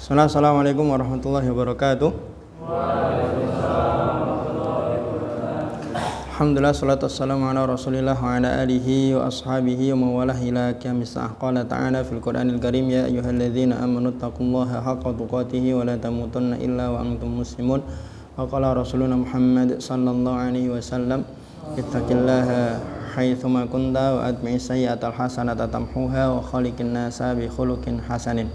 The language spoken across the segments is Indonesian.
Assalamualaikum warahmatullahi wabarakatuh. Alhamdulillah, salatu wassalamu ala rasulillah wa ala alihi wa ashabihi wa mawalah ila qiyamis saah. Qala ta'ala fil Qur'anil Karim, ya ayyuhalladzina amanu taqullaha haqqa tuqatih wa la tamutunna illa wa antum muslimun. Wa qala rasuluna Muhammad sallallahu alaihi wasallam, ittaqillaha haitsuma kunta wa atbi'is sayyi'atal hasanata tamhuha wa khaliqin nasa bi khuluqin hasanin.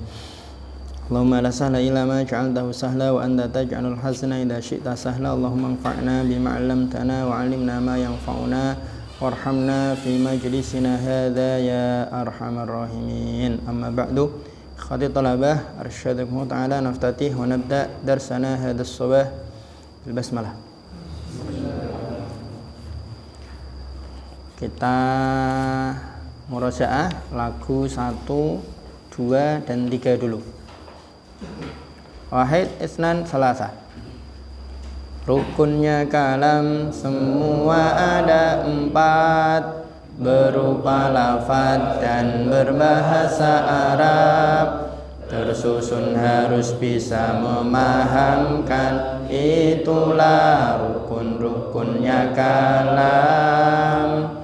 Allahumma la sahla illa ma ja'altahu sahla wa anta taj'alul hazna idza syi'ta sahla. Allahumma anfa'na bima 'allamtana wa 'allimna ma yanfa'una warhamna fi majlisina hadza ya arhamar rahimin. Amma ba'du, ikhwati talabah, arsyadakumullah ta'ala, naftatih wa nabda darsana hadzal sabah bil basmalah. Kita murajaah lagu 1, 2 dan 3 dulu. Wahid, isnan, salasa. Rukunnya kalam semua ada 4, berupa lafaz dan berbahasa Arab. Tersusun harus bisa memahamkan, itulah rukun-rukunnya kalam.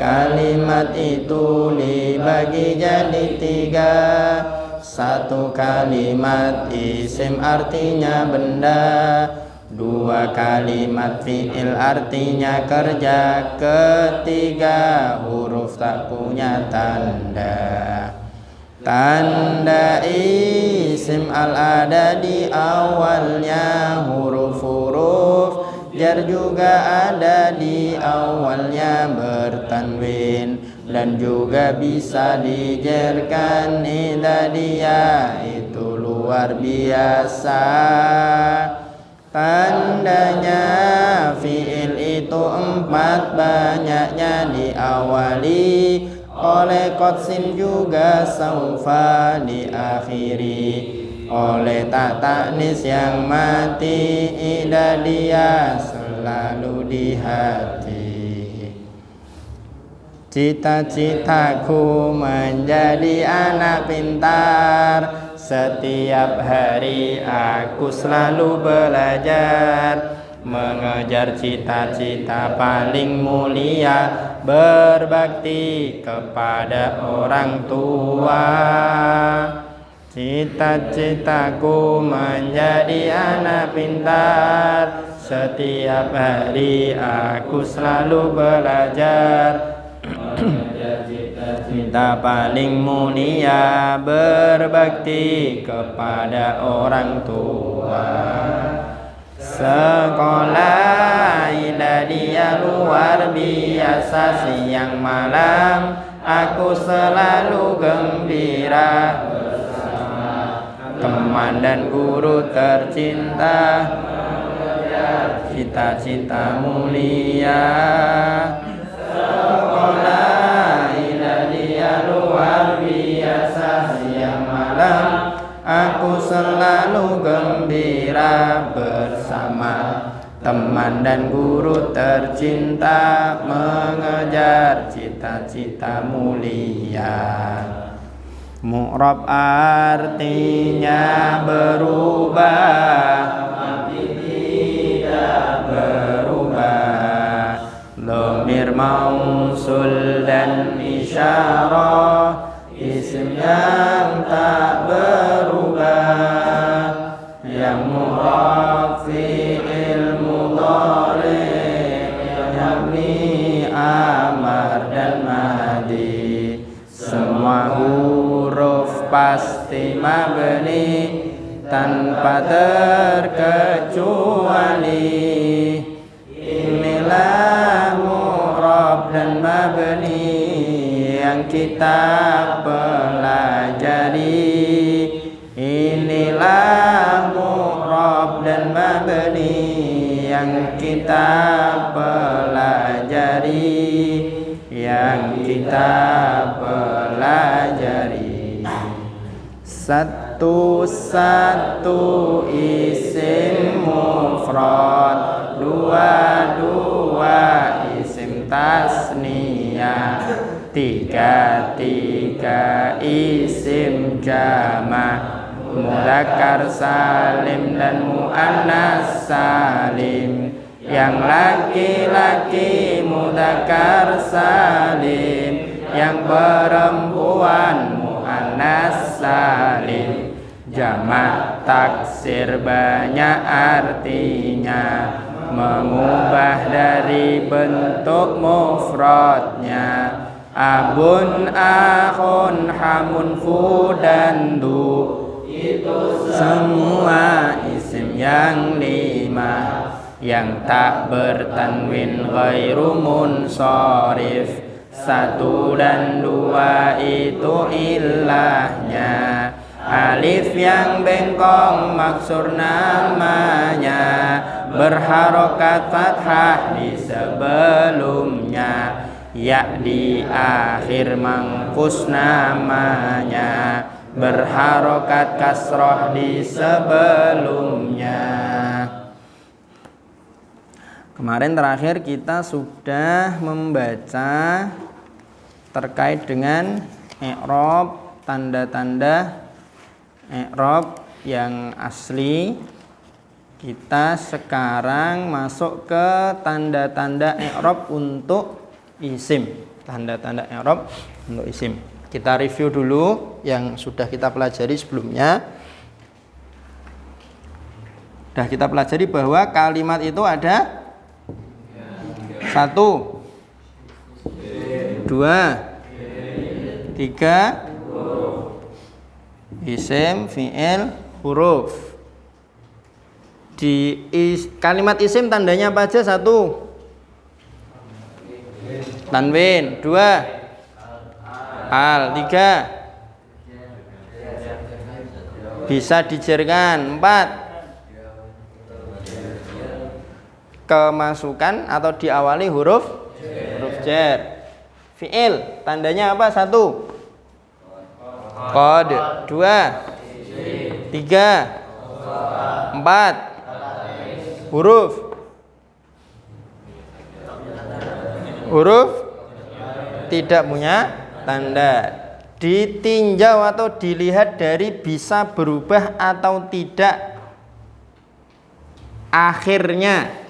Kalimat itu dibagi jadi 3. 1 kalimat isim artinya benda, 2 kalimat fi'il artinya kerja, 3 huruf tak punya tanda. Tanda isim al-ada di awalnya, huruf-huruf jar juga ada di awalnya bertanwin, dan juga bisa dijerkan idza dia, itu luar biasa. Tandanya fi'il itu 4, banyaknya diawali oleh qadsin, juga saufa diakhiri oleh tak taknis yang mati. Idza dia selalu di hati. Cita-citaku menjadi anak pintar, setiap hari aku selalu belajar, mengejar cita-cita paling mulia, berbakti kepada orang tua. Cita-citaku menjadi anak pintar, setiap hari aku selalu belajar, cita paling mulia, berbakti kepada orang tua. Sekolah idza dia luar biasa, siang malam aku selalu gembira, teman dan guru tercinta, cita-cita mulia. Sekolah idza dia luar biasa, siang malam aku selalu gembira, bersama teman dan guru tercinta, mengejar cita-cita mulia. Mu'rab artinya berubah, tapi tidak berubah. Dhamir mausul dan isyarah, isim yang tak berubah. Yang mu'rab fi'il mudhari', yakni amar dan madi. Semua huruf pasti mabni tanpa terkecuali. Inilah mu'rab dan mabni yang kita pelajari. Inilah mu'rab dan mabni yang kita pelajari, yang kita pelajari. 1 isim mufrad, 2 isim tasniyah, 3 isim jamak, mudzakkar salim dan muannas salim. Yang laki-laki mudzakkar salim, yang perempuan muannas salim. Jamak taksir banyak artinya, mengubah dari bentuk mufradnya. Abun, akhun, hamun, fu dan du, itu semua isim yang 5 yang tak bertanwin ghairu munsharif. 1 dan 2 itu ilahnya. Alif yang bengkong maksur namanya, berharokat fathah di sebelumnya. Ya di akhir mangkus namanya, berharokat kasroh di sebelumnya. Kemarin terakhir kita sudah membaca terkait dengan i'rab, tanda-tanda i'rab yang asli. Kita sekarang masuk ke tanda-tanda i'rab untuk isim. Tanda-tanda i'rab untuk isim. Kita review dulu yang sudah kita pelajari sebelumnya. Sudah kita pelajari bahwa kalimat itu ada 1, 2, 3 isim, fi'il, huruf. Di kalimat isim tandanya apa aja? 1 tanwin, 2 al, 3 bisa dijerkan, 4 kemasukan atau diawali huruf jar. Fi'il tandanya apa? 1 qad, 2 3 4 huruf tidak punya tanda. Ditinjau atau dilihat dari bisa berubah atau tidak akhirnya.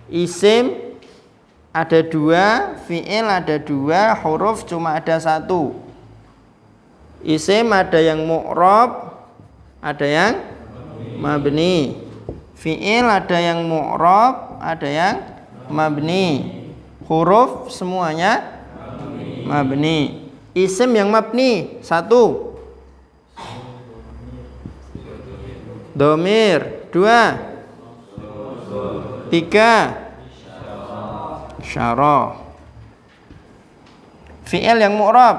Isim ada 2, fi'il ada 2, huruf cuma ada 1. Isim ada yang mu'rab, ada yang mabni. Fi'il ada yang mu'rab, ada yang mabni. Huruf semuanya mabni. Isim yang mabni 1 dhamir, 2 3 isyarah. Fi'il yang mu'rab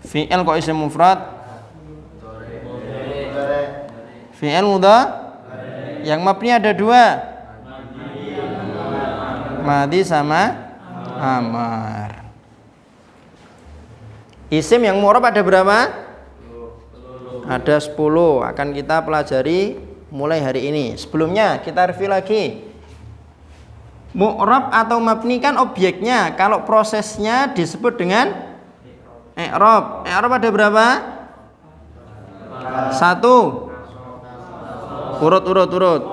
fi'il kok isim mufrad? Fi'il mudhari. Yang mabni ada 2, madhi sama amar. Isim yang mu'rab ada berapa? Ada 10. Akan kita pelajari mulai hari ini. Sebelumnya kita review lagi. Mu'rab atau mabni kan objeknya. Kalau prosesnya disebut dengan i'rab. I'rab ada berapa? 1 urut.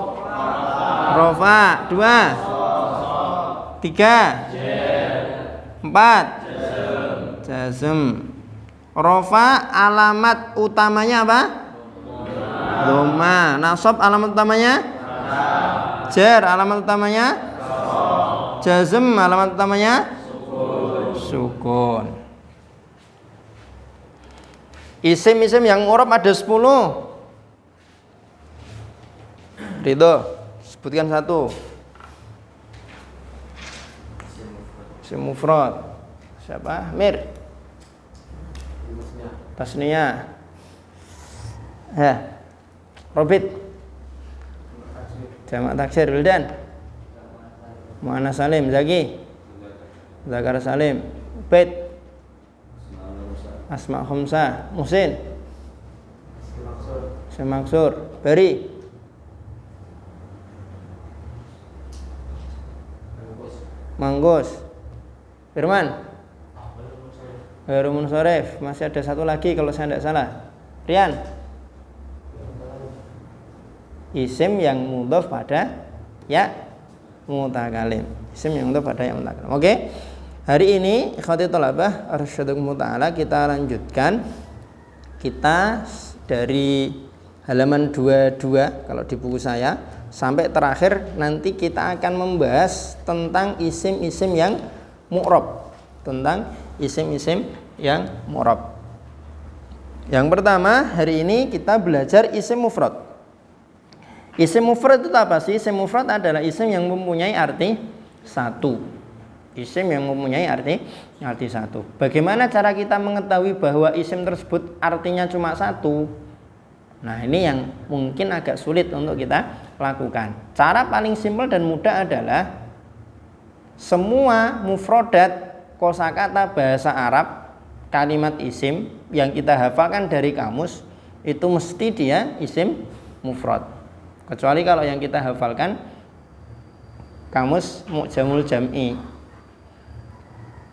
Rafa 2 3 4 jazm. Rafa alamat utamanya apa? Dhamma. Nasab alamat utamanya? Jar alamat utamanya? Jazm alamat utamanya? Sukun. Isim-isim yang mu'rab ada 10. Ridho, sebutkan 1. Isim mufrad. Siapa? Mir. Tasniyah. Robit. Jamak taksir. Wildan. Muannas salim. Zaki. Zakar salim. Bait. Asma khamsah. Muhsin. Semaksur. Bari. Manggus. Firman. Ghairu munsharif. Masih ada satu lagi kalau saya tidak salah. Rian. Isim yang mudhof pada ya mutakalim. Isim yang mudhof pada ya mutakalim. Oke. Hari ini ikhwati thalabah arsyadakumullah taala kita lanjutkan. Kita dari halaman 22 kalau di buku saya sampai terakhir nanti kita akan membahas tentang isim-isim yang mu'rab. Tentang isim-isim yang mu'rab. Yang pertama hari ini kita belajar isim mufrad. Isim mufrad itu apa sih? Isim mufrad adalah isim yang mempunyai arti satu. Isim yang mempunyai arti satu. Bagaimana cara kita mengetahui bahwa isim tersebut artinya cuma satu? Nah, ini yang mungkin agak sulit untuk kita lakukan. Cara paling simpel dan mudah adalah semua mufradat kosakata bahasa Arab, kalimat isim yang kita hafalkan dari kamus itu mesti dia isim mufrad. Kecuali kalau yang kita hafalkan kamus Mu'jamul Jam'i.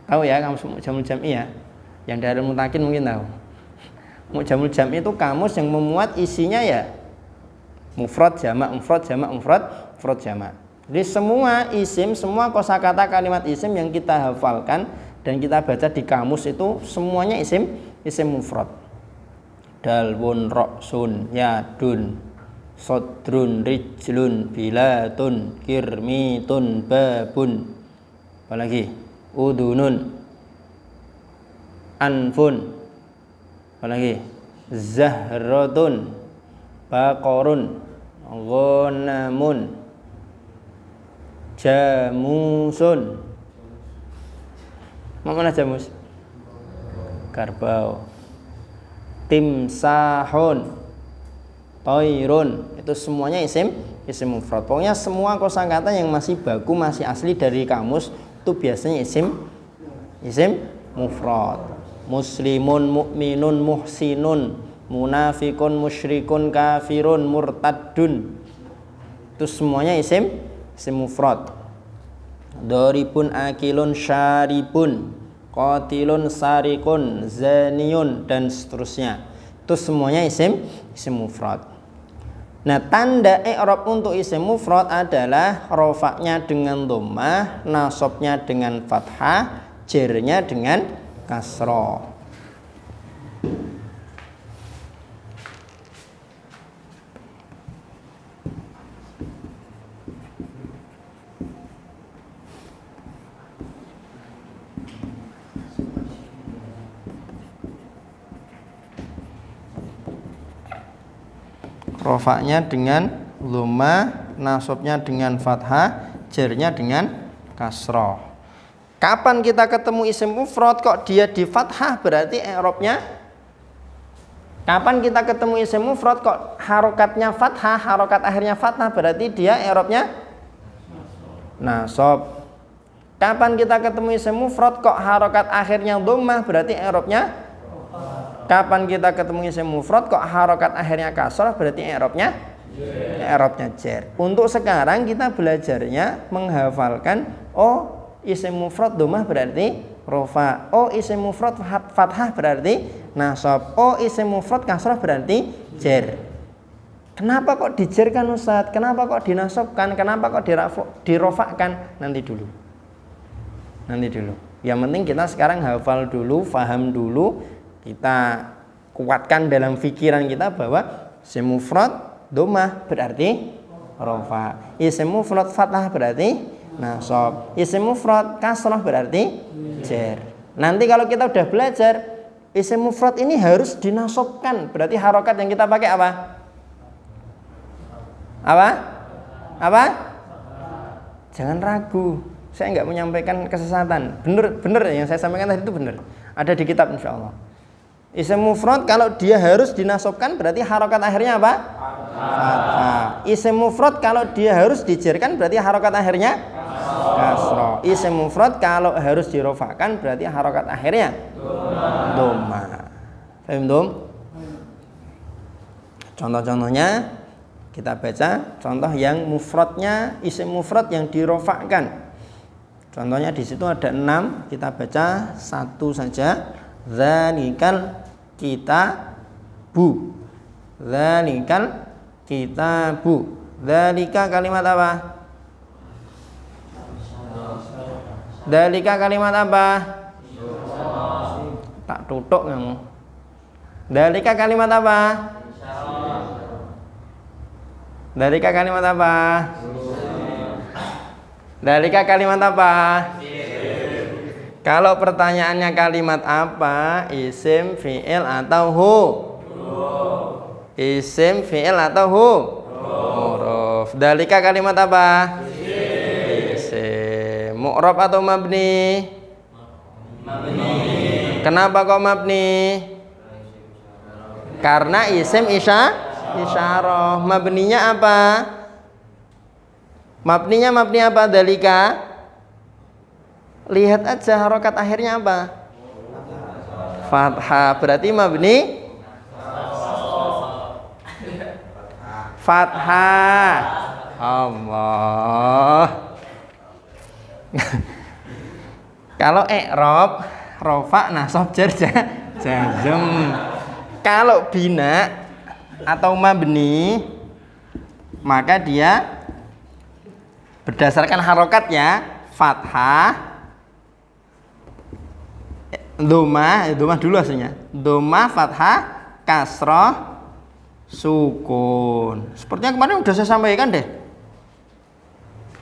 Tahu ya kamus Mu'jamul Jam'i ya? Yang dari Mutakin mungkin tahu. Mu'jamul Jam'i itu kamus yang memuat isinya ya mufrad jamak, mufrad jamak, mufrad jamak. Jadi semua isim, semua kosakata kalimat isim yang kita hafalkan dan kita baca di kamus itu semuanya isim mufrad. Dalwun, roksun, yadun, sodrun, rijlun, bilatun, kirmitun, babun, apalagi udunun, anfun, apalagi zahratun, baqarun, ghanamun, jamusun. Mana jamus? Karbau. Timsahun, toirun. Itu semuanya isim mufrad. Pokoknya semua kosakata yang masih baku, masih asli dari kamus itu biasanya isim mufrad. Muslimun, mukminun, muhsinun, munafikun, musyrikun, kafirun, murtadun. Itu semuanya isim mufrad. Doribun, akilun, syaribun, qatilun, sarikun, zaniyun, dan seterusnya. Itu semuanya isim mufrad. Nah, tanda i'rab untuk isim mufrad adalah rofaknya dengan dhammah, nasabnya dengan fathah, jernya dengan kasrah. Rofaknya dengan dhammah, nasabnya dengan fathah, jernya dengan kasrah. Kapan kita ketemu isim mufrad kok dia di fathah berarti i'rabnya? Kapan kita ketemu isim mufrad kok harokatnya fathah, harokat akhirnya fathah berarti dia i'rabnya nasab. Kapan kita ketemu isim mufrad kok harokat akhirnya dhammah berarti i'rabnya? Kapan kita ketemu isim mufrad kok harokat akhirnya kasrah berarti i'rabnya jer. Untuk sekarang kita belajarnya menghafalkan isim mufrad dhammah berarti rofa. Isim mufrad fathah berarti nasab. Isim mufrad kasrah berarti jer. Kenapa kok dijerkan Ustaz? Kenapa kok dinasabkan? Kenapa kok dirofakkan? Nanti dulu. Yang penting kita sekarang hafal dulu, faham dulu. Kita kuatkan dalam pikiran kita bahwa isim mufrad dhammah berarti rofa, isim mufrad fathah berarti nasab, isim mufrad kasrah berarti jer. Nanti kalau kita udah belajar isim mufrad ini harus dinasabkan, berarti harokat yang kita pakai apa? Jangan ragu, saya nggak menyampaikan kesesatan. Bener yang saya sampaikan tadi itu bener. Ada di kitab insya Allah. Isim mufrad kalau dia harus dinasabkan berarti harokat akhirnya apa? Fathah. Isim mufrad kalau dia harus dijerkan berarti harokat akhirnya kasrah. Isim mufrad kalau harus dirofakkan berarti harokat akhirnya dhammah. Paham dong? Contoh-contohnya kita baca contoh yang mufradnya isim mufrad yang dirofakkan. Contohnya di situ ada 6, kita baca satu saja. Dzalikal kitabu. Dzalikal kitabu. Dzalika kalimat apa? Dzalika kalimat apa? Tak tutuk kamu. Dzalika kalimat apa? Dzalika kalimat apa? Dzalika kalimat apa? Kalau pertanyaannya kalimat apa? Isim, fi'il atau hu? Isim, fi'il atau hu? Huruf. Dzalika kalimat apa? Isim. Mu'rab atau mabni? Kenapa kok mabni? Karena isim isyarah. Mabninya apa? Mabni apa? Dzalika. Lihat aja harokat akhirnya apa? Fathah. Berarti mabni fathah. Allah. Kalau i'rab rafa nasab jar jazm. Kalau bina atau mabni maka dia berdasarkan harokatnya fathah, doma dulu aslinya. Doma, fathah, kasroh, sukun. Sepertinya kemarin udah saya sampaikan deh.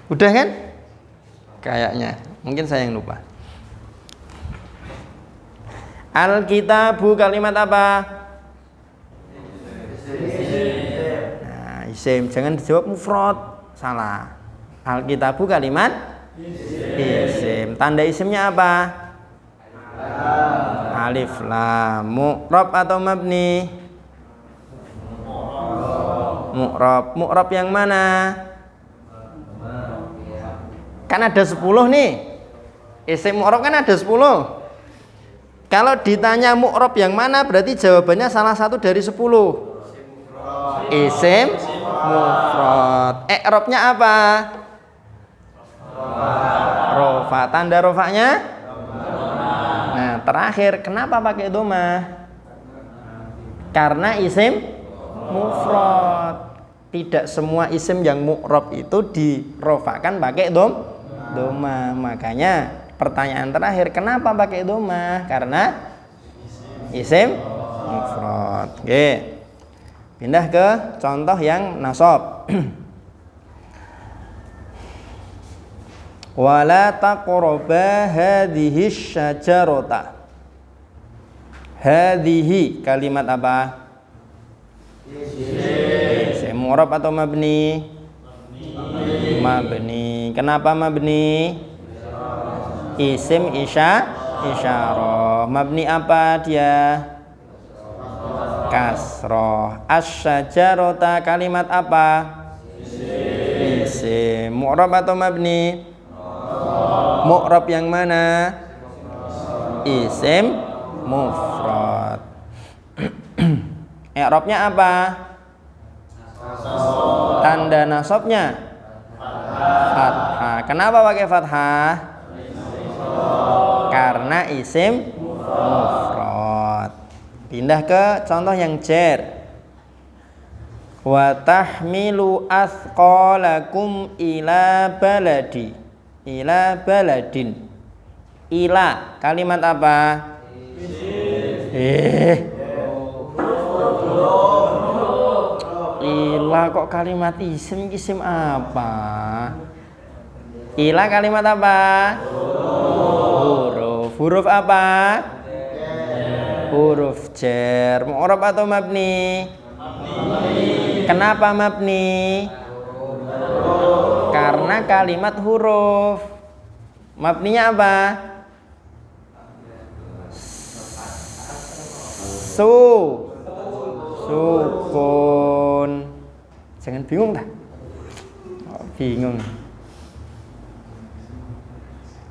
Udah kan? Kayaknya. Mungkin saya yang lupa. Al-kitabu kalimat apa? Nah, isim. Jangan dijawab mufrad. Salah. Al-kitabu kalimat isim. Tanda isimnya apa? Alif lam. Mu'rab atau mabni? Mu'rab. Mu'rab yang mana? Kan ada 10 nih. Isim mu'rab kan ada 10. Kalau ditanya mu'rab yang mana berarti jawabannya salah satu dari 10. Isim mufrad. I'rabnya apa? Rofa. Tanda rofanya? Nah, terakhir kenapa pakai doma? Karena isim mufrad. Tidak semua isim yang mu'rab itu dirofakan pakai doma. Makanya pertanyaan terakhir kenapa pakai doma? Karena isim mufrad. Oke. Pindah ke contoh yang nasab. Wala taqraba hadhihi syajarata. Hadhihi kalimat apa? Isim mu'rab atau mabni? Mabni. Kenapa mabni? Isim isyarah. Mabni apa dia? Kasroh. Asy-syajarata kalimat apa? Isim. Mu'rab atau mabni? Mu'rab yang mana? Isim mufrad. I'rabnya apa? Tanda nasabnya fathah. Kenapa pakai fathah? Karena isim mufrad. Pindah ke contoh yang jar. Wa tahmilu athqalakum ila baladi. Ila baladin. Ila kalimat apa? Ila kok kalimat isim? Isim apa? Ila kalimat apa? Huruf. Huruf apa? Huruf jar. Mu'rab atau mabni? Kenapa mabni? Karena kalimat huruf. Mabninya apa? Sukun. Jangan bingung dah. Bingung.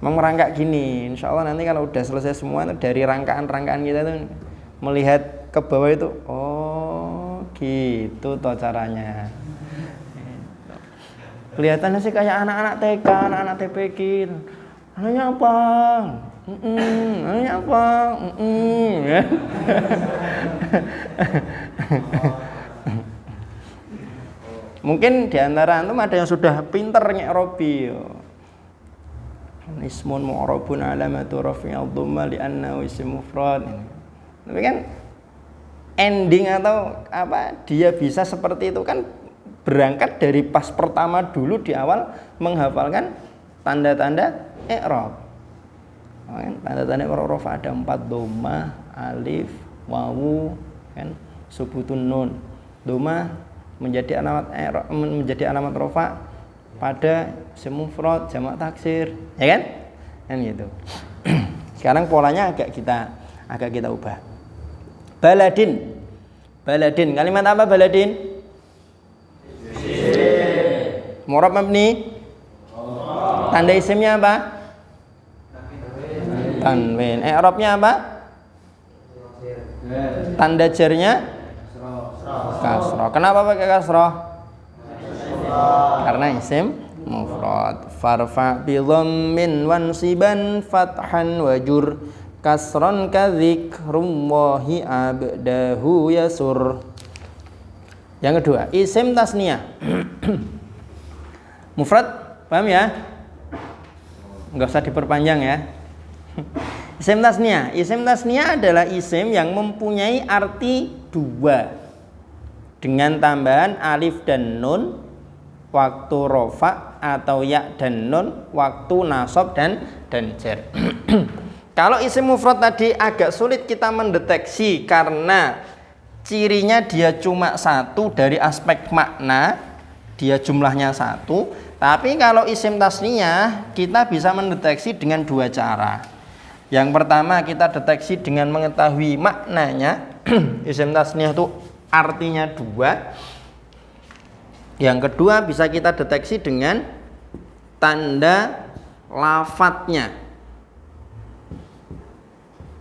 Memang merangkak gini. Insya Allah nanti kalau udah selesai semua dari rangkaan-rangkaan kita tuh melihat ke bawah itu, oh gitu toh caranya. Kelihatannya sih kayak anak-anak TK, anak-anak TPK. Anaknya apa? Ini apa? Ya. Mungkin diantara antum ada yang sudah pinter nge'robi. Ismun mu'rabun alamatu rafi'il dhamma li'annahu ism mufrad. Tapi kan ending atau apa dia bisa seperti itu kan berangkat dari pas pertama dulu di awal menghafalkan tanda-tanda i'rab. Tanda-tanda i'rab ada 4 dhamma, alif, wawu, kan subutun nun. Dhamma menjadi alamat rafa pada isim mufrad, jamak taksir, ya kan? Kan gitu. Sekarang polanya agak kita ubah. Baladin. Kalimat apa baladin? Mu'rab mabni. Tanda isimnya apa? Tanwin. I'rabnya apa? Tanda jarnya kasrah. Kenapa pakai kasrah? Karena isim mufrad. Farfa bi dhammin wansiban fathan wajur kasron kadzikrullahi abdahu yasur. Yang kedua, isim tasniyah. Mufrad, paham ya? Enggak usah diperpanjang ya. Isim tasniyah adalah isim yang mempunyai arti dua dengan tambahan alif dan nun waktu rofa atau ya dan nun waktu nasab dan jar. Kalau isim mufrad tadi agak sulit kita mendeteksi karena cirinya dia cuma satu dari aspek makna, dia jumlahnya satu. Tapi kalau isim tasniyah kita bisa mendeteksi dengan dua cara. Yang pertama kita deteksi dengan mengetahui maknanya. Isim tasniyah itu artinya dua. Yang kedua bisa kita deteksi dengan tanda lafadznya.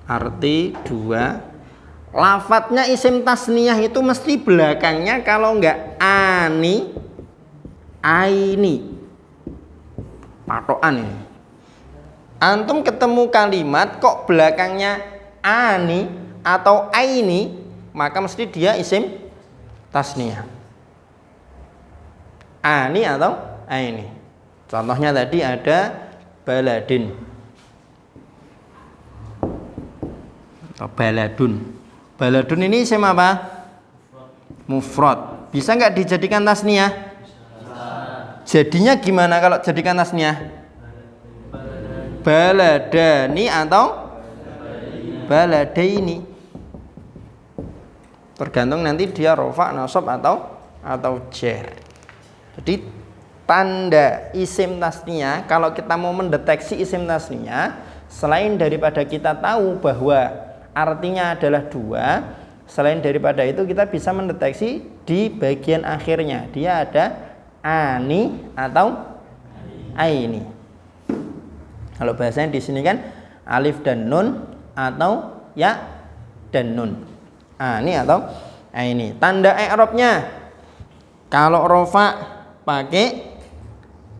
Arti dua. Lafadznya isim tasniyah itu mesti belakangnya kalau enggak ani, aini. Patokan ini. Antum ketemu kalimat kok belakangnya ani atau aini, maka mesti dia isim tasniyah. Ani atau aini. Contohnya tadi ada baladin atau baladun. Baladun ini isim apa? Mufrad. Bisa nggak dijadikan tasniyah? Jadinya gimana kalau jadikan tasniyah? Baladani atau baladaini. Tergantung nanti dia rofa, nasab atau jar. Jadi tanda isim tasniyah, kalau kita mau mendeteksi isim tasniyah, selain daripada kita tahu bahwa artinya adalah dua, selain daripada itu kita bisa mendeteksi di bagian akhirnya dia ada ani atau aini. Kalau bahasanya di sini kan alif dan nun atau ya dan nun. Ani atau aini. Tanda i'rabnya kalau rofa pakai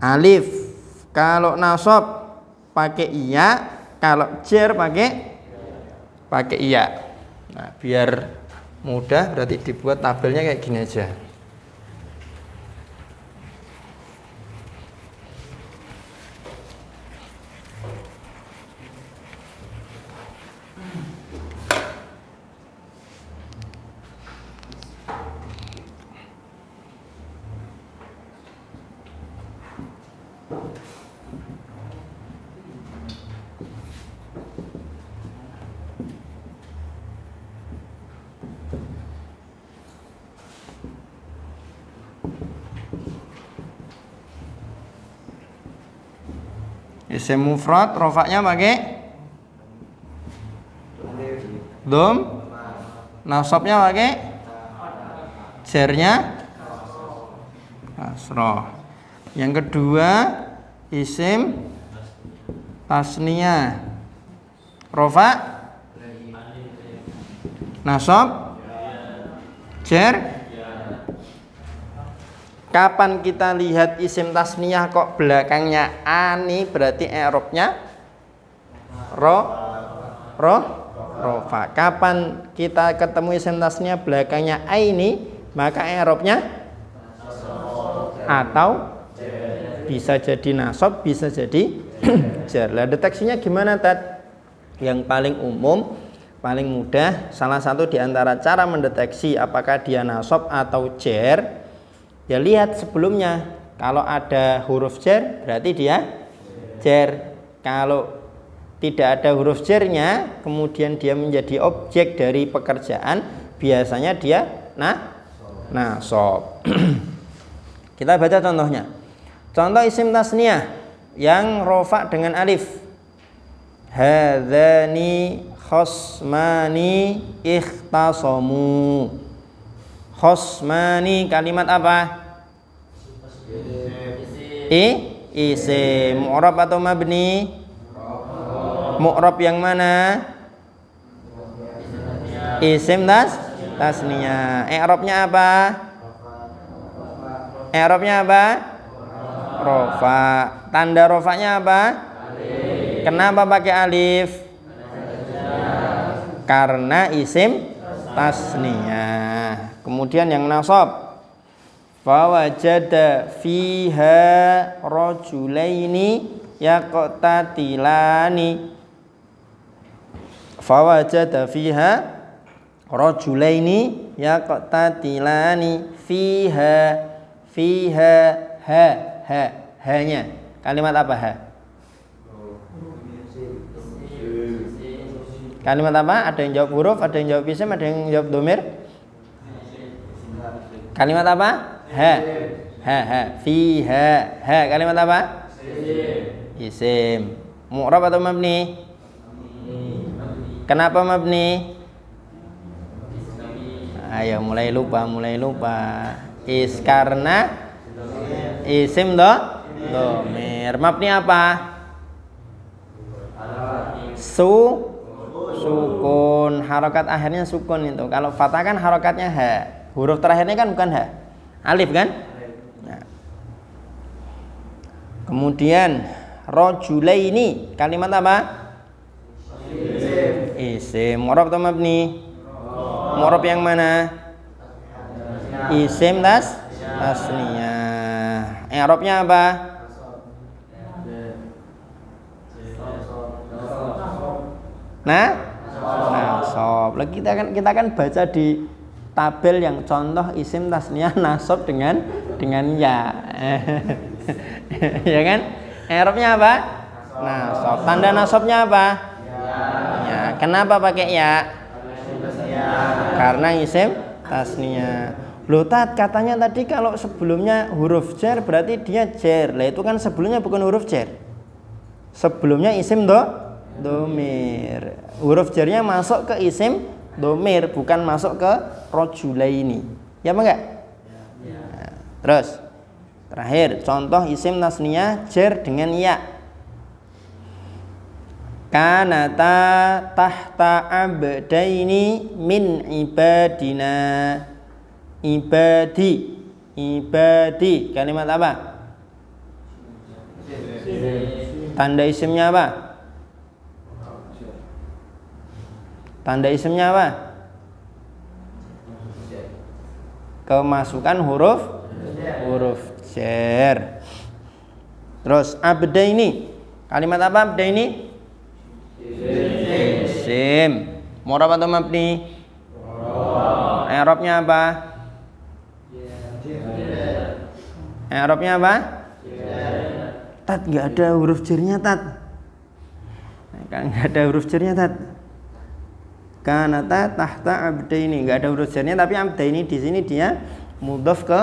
alif, kalau nasab pakai iya, kalau jar pakai iya. Nah, biar mudah berarti dibuat tabelnya kayak gini aja. Isim mufrad rofaknya pakai dom, nasabnya pakai jarnya kasroh. Yang kedua isim tasniyah rofa nasab jar. Kapan kita lihat isim tasniyah kok belakangnya ani, berarti i'rabnya rofa. Kapan kita ketemu isim tasniah belakangnya aini, maka i'rabnya atau bisa jadi nasab, bisa jadi jar. Lah deteksinya gimana, Tat? Yang paling umum, paling mudah, salah satu di antara cara mendeteksi apakah dia nasab atau jar, ya lihat sebelumnya. Kalau ada huruf jar berarti dia jar. Kalau tidak ada huruf jarnya, kemudian dia menjadi objek dari pekerjaan, biasanya dia nasab. Kita baca contohnya. Contoh isim tasniyah yang rofa dengan alif. Hadzani khosmani ikhtasamu. Khosmani kalimat apa? Isim. Mu'rab atau mabni? Mu'rab yang mana? Isim tasniyah. I'rabnya apa? I'rabnya apa? Rofa. Tanda rofanya apa? Alif. Kenapa pakai alif? Karena isim tasniyah. Kemudian yang nasab. Fawajada fiha rajulaini yaqtatilani. Fawajada fiha rajulaini yaqtatilani. Fiha hanya kalimat apa ha? Kalimat apa? Ada yang jawab huruf, ada yang jawab isim, ada yang jawab domir. Kalimat apa? Ha. Fiha kalimat apa? Isim. Mu'rab atau mabni? Kenapa mabni? Ayo mulai lupa. Karena isim domir. Mabni apa? Sukun. Harokat akhirnya sukun itu. Kalau fathah kan harokatnya ha. Huruf terakhirnya kan bukan ha, alif kan? Nah. Kemudian rajulaini kalimat apa? Isim. Mu'rab atau mabni? Mu'rab yang mana? Isim tasniyah. I'rabnya apa? Nasab. Lagi kita kan baca di tabel yang contoh isim tasniyah nasab dengan ya. Ya kan? I'rabnya apa? Nasab. Tanda nasabnya apa? Ya. Kenapa pakai ya? Karena isim tasniyah. Loh Tat, katanya tadi kalau sebelumnya huruf jar berarti dia jar. Lah itu kan sebelumnya bukan huruf jar. Sebelumnya isim domir. Huruf jarnya masuk ke isim domir, bukan masuk ke rajulaini. Ya apa enggak? Nah, terus terakhir contoh isim tasniyah jar dengan ya. Kanata tahta abdaini min ibadina. Ibadi kalimat apa? Tanda isimnya apa? Tanda isimnya apa? Kemasukan huruf jar. Terus abdaini kalimat apa? Abdaini isim. Mu'rab atau mabni? I'rabnya apa? I'rabnya apa? Tat, nggak ada huruf jarnya Tat. Nggak ada huruf jarnya Tat. Kanata tahta abdaini, nggak ada huruf jarnya, tapi abdaini di sini dia mudhaf ke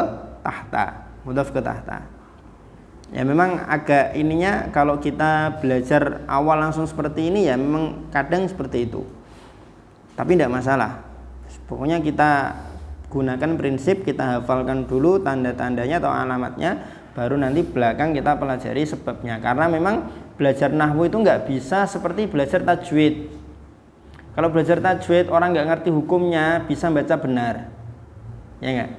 tahta. Ya memang agak ininya kalau kita belajar awal langsung seperti ini ya memang kadang seperti itu. Tapi tidak masalah. Pokoknya kita gunakan prinsip, kita hafalkan dulu tanda-tandanya atau alamatnya, baru nanti belakang kita pelajari sebabnya. Karena memang belajar nahwu itu nggak bisa seperti belajar tajwid. Kalau belajar tajwid orang nggak ngerti hukumnya bisa baca benar, ya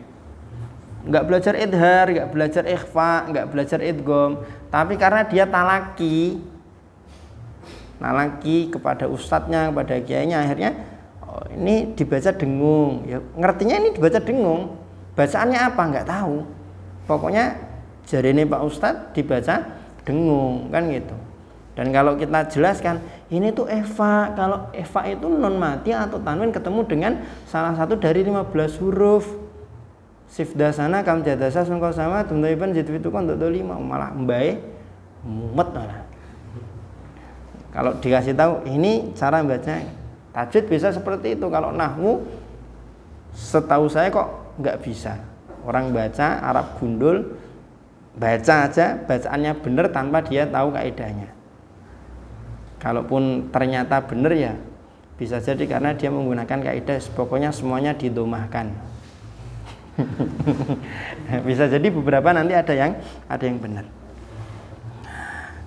nggak belajar idhar, nggak belajar ikhfa, nggak belajar idgham, tapi karena dia talaki nalaki kepada ustadznya, kepada kiainya, akhirnya ini dibaca dengung. Ya, ngertinya ini dibaca dengung. Bacaannya apa? Nggak tahu. Pokoknya jarine Pak Ustadz dibaca dengung kan gitu. Dan kalau kita jelaskan ini tuh Eva, kalau Eva itu non mati atau tanwin ketemu dengan salah satu dari 15 huruf. Sifdasana kam jadasa sungkau sama tumtaiban jadwitu kon untuk 5 malah mbae mumet malah. Kalau dikasih tahu ini cara bacanya. Tajwid bisa seperti itu. Kalau nahwu setahu saya kok nggak bisa. Orang baca Arab gundul, baca aja bacaannya benar tanpa dia tahu kaidahnya. Kalaupun ternyata benar ya bisa jadi karena dia menggunakan kaidah pokoknya semuanya didomahkan. Bisa jadi beberapa nanti ada yang benar.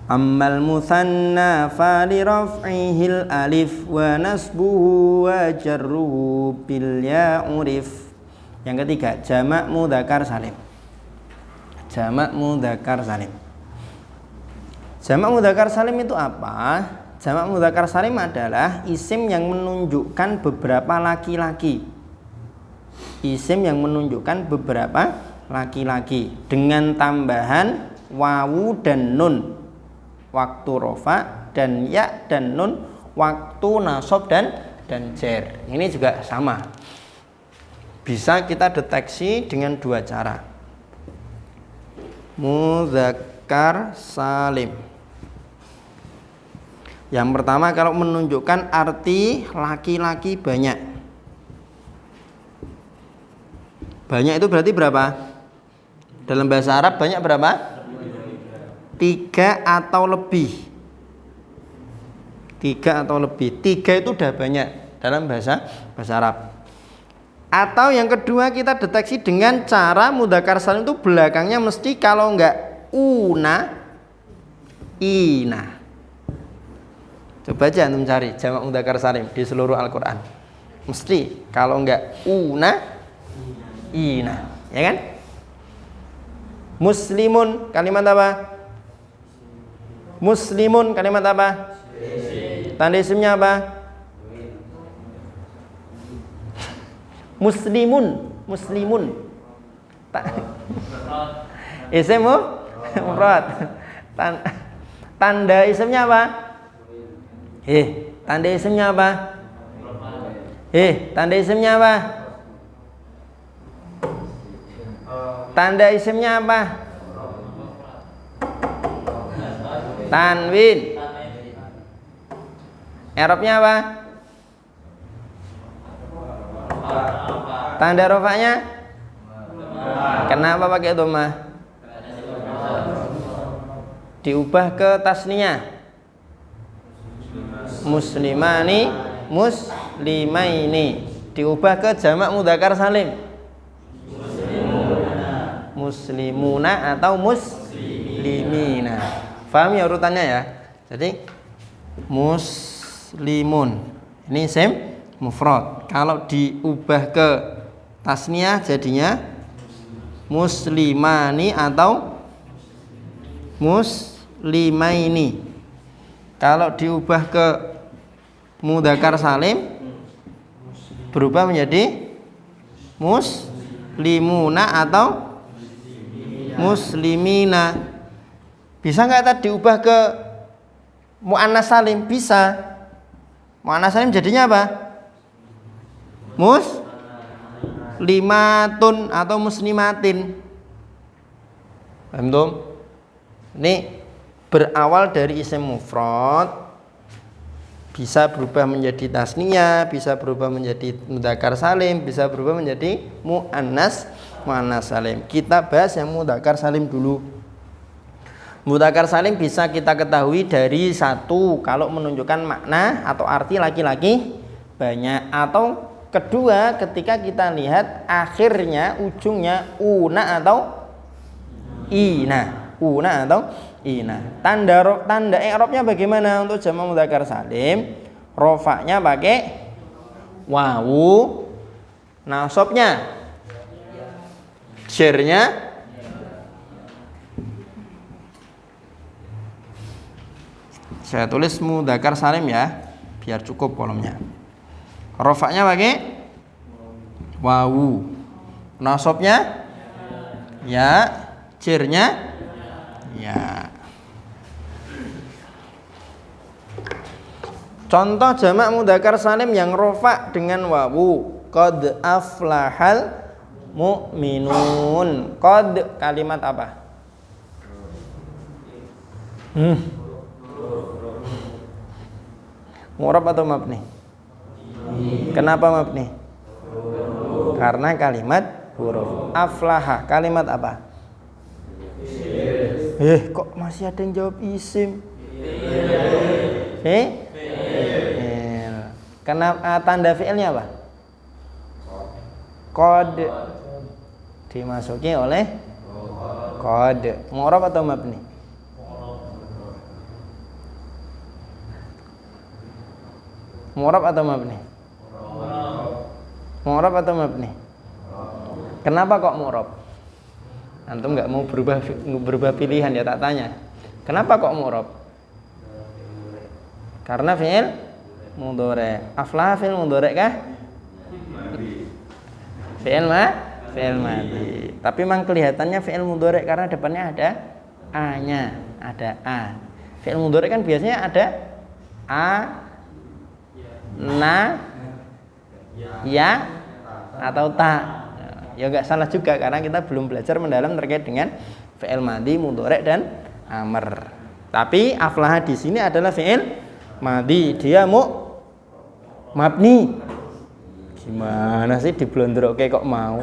Ammal musanna fa li raf'ihil alif wa nasbuhu wa jarruhu bil ya urif. Yang ketiga, jamak mudzakkar salim. Jamak mudzakkar salim. Jamak mudzakkar salim itu apa? Jamak mudzakkar salim adalah isim yang menunjukkan beberapa laki-laki. Isim yang menunjukkan beberapa laki-laki dengan tambahan wawu dan nun waktu rofa dan ya dan nun waktu nasab dan jar. Ini juga sama. Bisa kita deteksi dengan dua cara. Mudzakkar salim. Yang pertama kalau menunjukkan arti laki-laki banyak. Banyak itu berarti berapa? Dalam bahasa Arab banyak berapa? 3 atau lebih. 3 atau lebih. 3 itu udah banyak dalam bahasa Arab. Atau yang kedua kita deteksi dengan cara mudzakkar salim itu belakangnya mesti kalau enggak una, ina. Coba aja antum cari jamak mudzakkar salim di seluruh Al-Qur'an. Mesti kalau enggak una, ina, ya kan? Muslimun kalimat apa? Muslimun kalimat apa? Tanda isimnya apa? Muslimun, muslimun. Isim mufrad. Tanda isimnya apa? Tanda isimnya apa? Tanda isimnya apa? Tanda isimnya apa? Tanwin. I'rabnya apa? Tanda rofanya? Kenapa pakai dhammah? Diubah ke tasniyah. Muslimani, muslimaini. Diubah ke jamak mudzakkar salim. Muslimuna atau muslimina. Paham ya urutannya ya? Jadi muslimun ini isim mufrad. Kalau diubah ke tasniyah jadinya muslimani atau muslimaini. Kalau diubah ke mudzakkar salim berubah menjadi muslimuna atau muslimina. Bisa nggak tadi diubah ke muannas salim? Bisa. Muannas salim jadinya apa? Muslimatun atau muslimatin. Paham tuh? Ini berawal dari isim mufrad, bisa berubah menjadi tasniyah, bisa berubah menjadi mudzakkar salim, bisa berubah menjadi muannas salim. Kita bahas yang mudzakkar salim dulu. Mudzakkar salim bisa kita ketahui dari satu kalau menunjukkan makna atau arti laki-laki banyak, atau kedua ketika kita lihat akhirnya ujungnya una atau ina. Una atau ina. Tanda i'rabnya bagaimana untuk jamak mudzakkar salim? Rofa'nya pakai wawu, nasabnya jarnya Saya tulis mudzakkar salim ya, biar cukup kolomnya. Rofaknya pakai wawu, nasabnya ya, jirnya ya. Contoh jamak mudzakkar salim yang rofa dengan wawu, qad aflahal mu'minun. Qad kalimat apa? Mu'rab atau mabni? Kenapa mabni? Karena kalimat huruf. Aflaha kalimat apa? Kok masih ada yang jawab isim? Kenapa tanda fi'ilnya apa? Qad. Dimasuki oleh qad. Mu'rab atau mabni? Mu'rab atau mabni? Mu'rab atau mabni? Kenapa kok mu'rab? Antum nggak mau berubah pilihan ya, tak tanya. Kenapa kok mu'rab? Karena fi'il mudhari'. Aflah fi'il mudhari' kah? Fi'il madi. Tapi memang kelihatannya fi'il mudhari' karena depannya ada a-nya, ada a. Fi'il mudhari' kan biasanya ada a, na, ya atau ta. Ya enggak salah juga karena kita belum belajar mendalam terkait dengan fi'il madi, mudhari' dan amr. Tapi aflaha di sini adalah fi'il madi, dia mabni. Gimana sih diblondroke kok mau?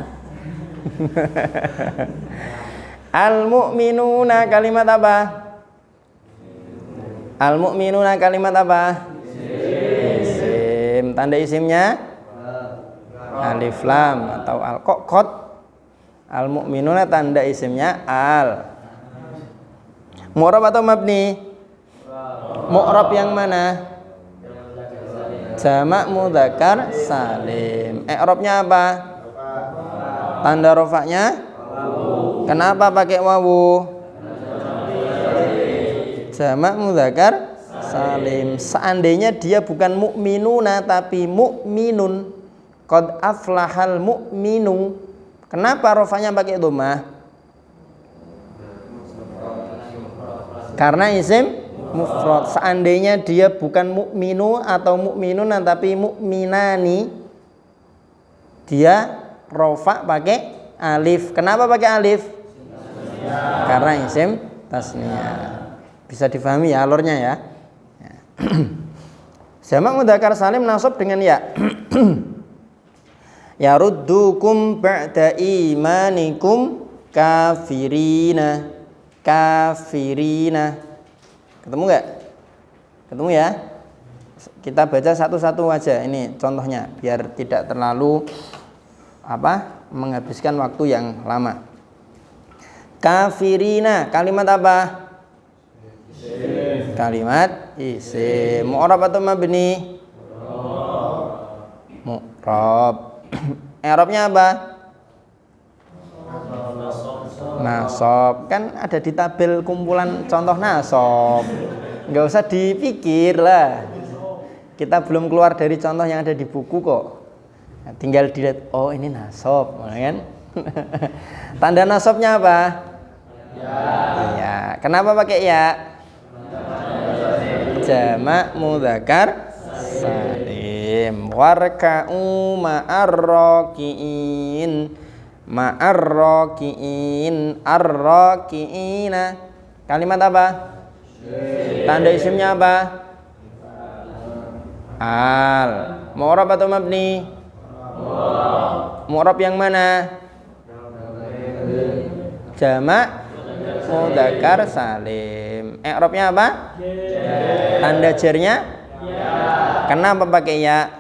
Al mu'minuna kalimat apa? Al mu'minuna kalimat apa? Isim. Tanda isimnya alif lam atau al. Kok qad? Al mu'minuna tanda isimnya al. Mu'rab atau mabni? Mu'rab yang mana? Jamak mudzakkar salim. I'rabnya apa? Tanda rofaknya? Kenapa pakai wawu? Jamak mudzakkar salim. Seandainya dia bukan mu'minuna tapi mu'minun, qad aflahal mu'minu. Kenapa rofaknya pakai dhammah? Karena isim mufrad. Seandainya dia bukan mukminu atau mukminun tapi mukminani, dia rofa pakai alif. Kenapa pakai alif? Karena isim tasniyah. Bisa difahami ya alurnya ya. Jamak mudzakkar salim nasab dengan ya. Yaruddukum ba'da imanikum kafirina. Kafirina. Ketemu nggak? Ketemu ya? Kita baca satu-satu aja ini contohnya biar tidak terlalu menghabiskan waktu yang lama. Kafirina kalimat apa? Isim. Kalimat isim. Mu'rab atau mabni? Mu'rab. I'rabnya apa? Nasab. Kan ada di tabel kumpulan contoh nasab. Nggak usah dipikir lah. Kita belum keluar dari contoh yang ada di buku kok. Nah, tinggal dilihat, oh ini nasab, kan? Tanda nasabnya apa? Ya. Kenapa pakai ya? Jamak mudzakkar salim. Warka'u ma'arraki'in. Ma'arraki'in. Arraki'ina. Kalimat apa? Tanda isimnya apa? Al. Mu'rab atau mabni? Mu'rab yang mana? Jamak mudzakkar salim. I'rabnya apa? Tanda jarnya? Kenapa pakai ya?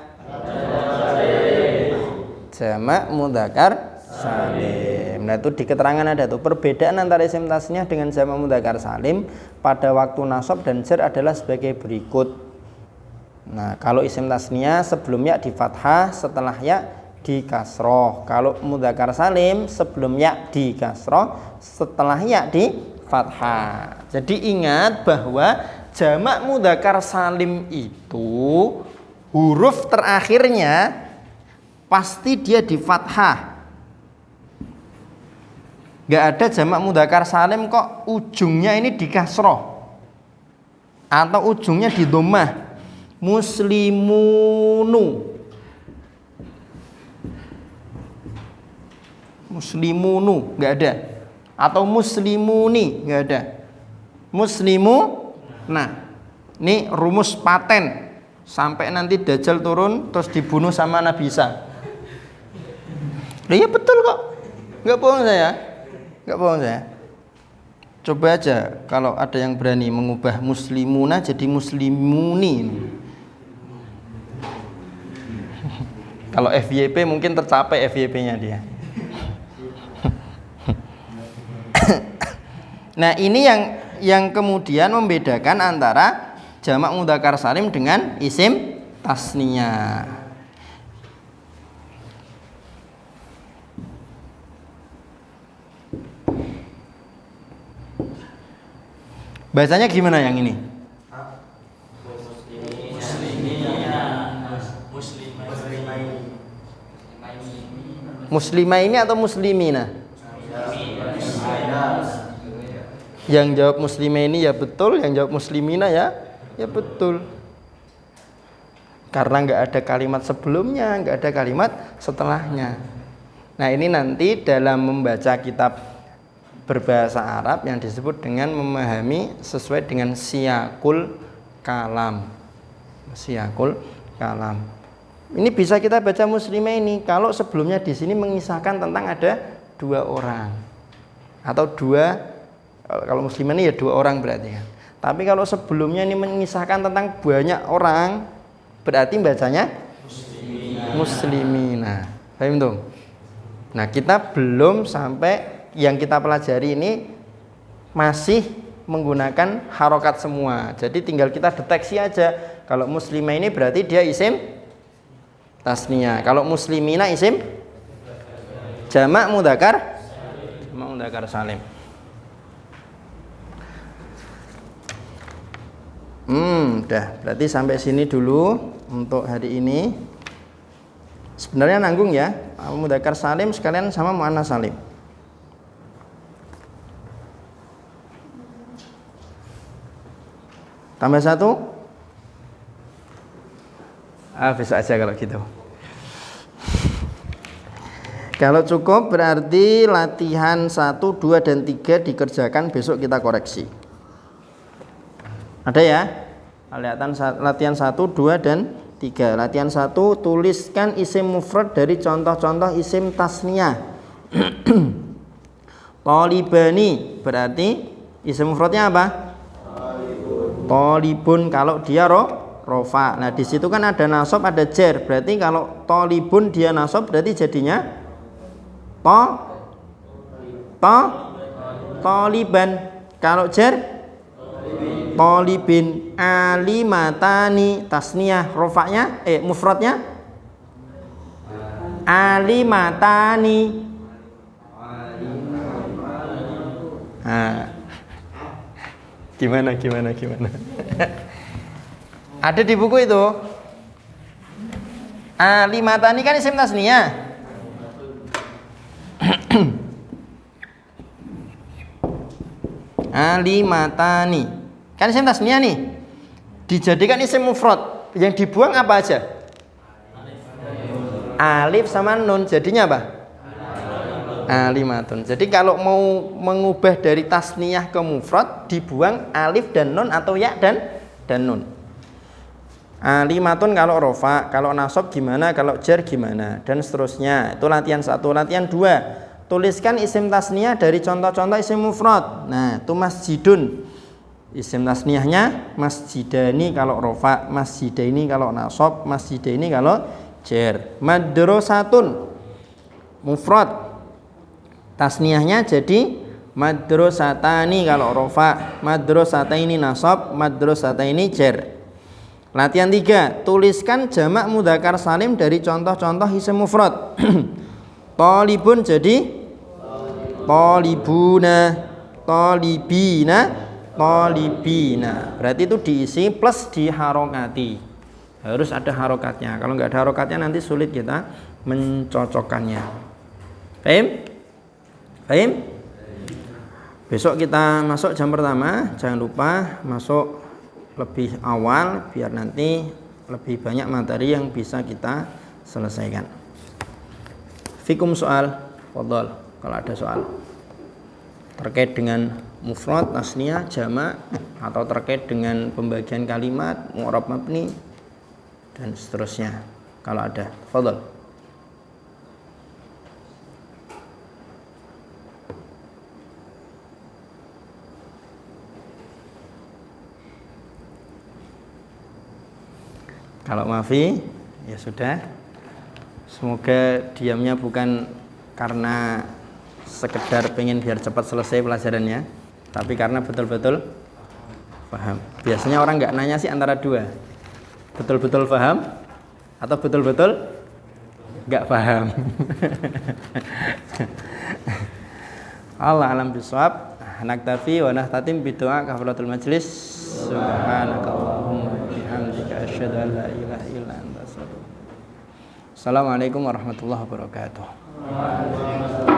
Jamak mudzakkar salim. Nah itu di keterangan ada tuh perbedaan antara isim tasniyah dengan jamak mudzakkar salim pada waktu nasab dan jar adalah sebagai berikut. Nah kalau isim tasniyah sebelum ya di fathah, setelah ya di kasroh. Kalau mudzakkar salim sebelum ya di kasroh, setelah ya di fathah. Jadi ingat bahwa jamak mudzakkar salim itu huruf terakhirnya pasti dia di fathah. Nggak ada jamak mudzakkar salim kok ujungnya ini di kasroh atau ujungnya di dhammah. Muslimunu nggak ada, atau muslimuni nggak ada. Nah, ini rumus paten sampai nanti Dajjal turun terus dibunuh sama Nabi Isa. Iya betul kok, nggak bohong saya. Coba aja kalau ada yang berani mengubah muslimuna jadi muslimuni. Kalau FYP mungkin tercapai FYP-nya dia. Nah, ini yang kemudian membedakan antara jamak mudzakkar salim dengan isim tasniyah. Bacanya gimana yang ini? Muslimah ini atau muslimina? Yang jawab muslimah ini ya betul, yang jawab muslimina ya betul. Karena nggak ada kalimat sebelumnya, nggak ada kalimat setelahnya. Nah, ini nanti dalam membaca kitab berbahasa Arab yang disebut dengan memahami sesuai dengan siyakul kalam. Ini bisa kita baca muslimah ini kalau sebelumnya di sini mengisahkan tentang ada 2 orang atau kalau muslimah ini ya 2 orang berarti kan. Tapi kalau sebelumnya ini mengisahkan tentang banyak orang berarti bacanya muslimina. Paham tuh? Nah, kita belum sampai yang kita pelajari ini masih menggunakan harokat semua. Jadi tinggal kita deteksi aja. Kalau muslimah ini berarti dia isim tasniyah. Kalau muslimina isim jamak mudzakkar salim. Udah, berarti sampai sini dulu untuk hari ini. Sebenarnya nanggung ya, mudzakkar salim sekalian sama muannats salim. Tambah 1? Bisa aja kalau gitu. Kalau cukup berarti latihan 1, 2, dan 3 dikerjakan, besok kita koreksi. Ada ya? Latihan 1, 2, dan 3. Latihan 1, tuliskan isim mufrad dari contoh-contoh isim tasniyah. Tolibani berarti isim mufradnya apa? Tolibun kalau dia rofa. Nah, di situ kan ada nasab, ada jar. Berarti kalau tolibun dia nasab berarti jadinya toliban. Kalau jar tolibin. Alimatani tasniyah, rofanya mufradnya alimatani. Gimana? Ada di buku itu. Alimatani kan isim tasniyah. Alimatani kan isim tasniyah nih. Dijadikan isim mufrad. Yang dibuang apa aja? Alif sama nun. Jadinya apa? Alimatun. Jadi kalau mau mengubah dari tasniyah ke mufrad, dibuang alif dan nun atau ya dan nun. Alimatun kalau rofa, kalau nasab gimana, kalau jar gimana, dan seterusnya. Itu latihan 1. Latihan 2, tuliskan isim tasniyah dari contoh-contoh isim mufrad. Nah, itu masjidun. Isim tasniyahnya masjidani kalau rofa, masjidaini kalau nasab, masjidaini kalau jar. Madrasatun mufrad, tasniyahnya jadi madrasatani kalau rofa, madrasataini nasab, madrasataini jar. Latihan 3, tuliskan jamak mudzakkar salim dari contoh-contoh isim mufrad. Talibun jadi talibuna, talibina, talibina. Berarti itu diisi plus diharokati. Harus ada harokatnya. Kalau nggak ada harokatnya nanti sulit kita mencocokkannya. Paham? Paham? Besok kita masuk jam pertama. Jangan lupa masuk lebih awal biar nanti lebih banyak materi yang bisa kita selesaikan. Fikum soal, fadhol kalau ada soal terkait dengan mufrad, tasniyah, jamak atau terkait dengan pembagian kalimat, mu'rab mabni dan seterusnya. Kalau ada, fadhol. Kalau maafi, ya sudah. Semoga diamnya bukan karena sekedar pengen biar cepat selesai pelajarannya, tapi karena betul-betul paham. Biasanya orang nggak nanya sih antara dua, betul-betul paham atau betul-betul nggak paham. Allah alam bisawab. Naktafi wa nahtatim bidu'a kafaratul majlis. Subhanakallahumma bihamdika asyhadu an la ilaha illa anta astaghfiruka. Assalamualaikum warahmatullahi wabarakatuh.